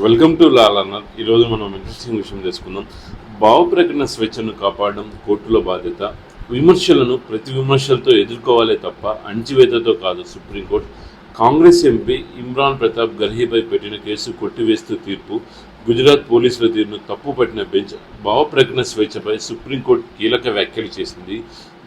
Welcome to law learner. ఈరోజు మనం interesting విషయం తెలుసుకుందాం. భావ ప్రకటన స్వేచ్ఛను కాపాడడం కోర్టుల బాధ్యత. విమర్శలను ప్రతి విమర్శలతో ఎదుర్కోవాలే తప్ప అణచివేతతో కాదు. సుప్రీంకోర్టు కాంగ్రెస్ ఎంపీ ఇమ్రాన్ ప్రతాప్ గర్హీపై పెట్టిన కేసు కొట్టివేస్తూ తీర్పు. గుజరాత్ పోలీసుల తీరును తప్పు పట్టిన బెంచ్ భావ ప్రకటన స్వేచ్ఛపై సుప్రీంకోర్టు కీలక వ్యాఖ్యలు చేసింది.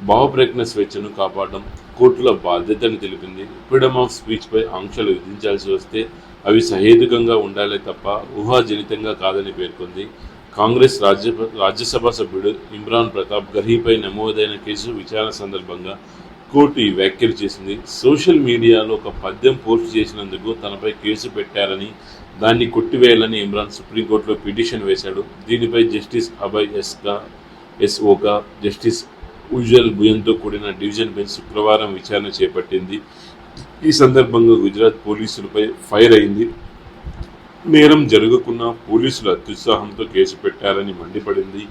భావ ప్రకటన స్వేచ్ఛను కాపాడడం కోర్టుల బాధ్యతని తెలిపింది. ఫ్రీడమ్ ఆఫ్ స్పీచ్పై ఆంక్షలు విధించాల్సి వస్తే అవి సహేతుకంగా ఉండాలే తప్ప ఊహాజనితంగా కాదని పేర్కొంది. కాంగ్రెస్ రాజ్యసభ సభ్యుడు ఇమ్రాన్ ప్రతాప్ గర్హీపై నమోదైన కేసు విచారణ సందర్భంగా కోర్టు ఈ వ్యాఖ్యలు చేసింది. సోషల్ మీడియాలో ఒక పద్యం పోస్ట్ చేసినందుకు తనపై కేసు పెట్టారని, దాన్ని కొట్టివేయాలని ఇమ్రాన్ సుప్రీంకోర్టులో పిటిషన్ వేశాడు. దీనిపై జస్టిస్ అభయ్ ఎస్ఓకా, జస్టిస్ ఉజ్వల్ భుయన్తో కూడిన డివిజన్ బెంచ్ శుక్రవారం విచారణ చేపట్టింది. ఈ సందర్భంగా గుజరాత్ పోలీసులపై ఫైర్ అయింది. నేరం జరగకున్నా పోలీసులు అత్యుత్సాహంతో కేసు పెట్టారని మండిపడింది.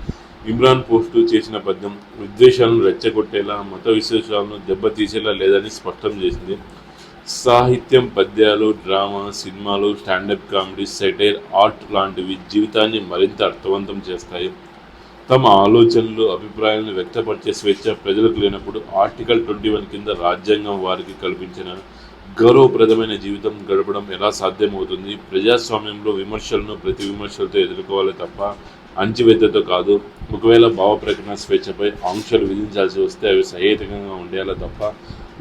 ఇమ్రాన్ పోస్టు చేసిన పద్యం విద్వేషాలను రెచ్చగొట్టేలా, మత విశేషాలను దెబ్బతీసేలా లేదని స్పష్టం చేసింది. సాహిత్యం, పద్యాలు, డ్రామా, సినిమాలు, స్టాండప్ కామెడీ, సెటైర్, ఆర్ట్ లాంటివి జీవితాన్ని మరింత అర్థవంతం చేస్తాయి. తమ ఆలోచనలు, అభిప్రాయాలను వ్యక్తపరిచే స్వేచ్ఛ ప్రజలకు లేనప్పుడు ఆర్టికల్ 21 కింద రాజ్యాంగం వారికి కల్పించిన గౌరవప్రదమైన జీవితం గడపడం ఎలా సాధ్యమవుతుంది? ప్రజాస్వామ్యంలో విమర్శలను ప్రతి విమర్శలతో ఎదుర్కోవాలి తప్ప అణచివేతతో కాదు. ఒకవేళ భావ ప్రకటన స్వేచ్ఛపై ఆంక్షలు విధించాల్సి వస్తే అవి సహేతుకంగా ఉండేలా తప్ప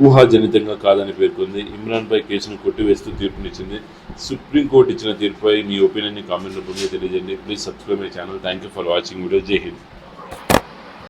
ఊహాజనితంగా కాదని పేర్కొంది. ఇమ్రాన్పై కేసును కొట్టివేస్తూ తీర్పునిచ్చింది. సుప్రీంకోర్టు ఇచ్చిన తీర్పుపై మీ ఒపీనియన్ని కామెంట్ రూపంలో తెలియజేయండి. Please subscribe my channel. Thank you for watching video. జై హింద్.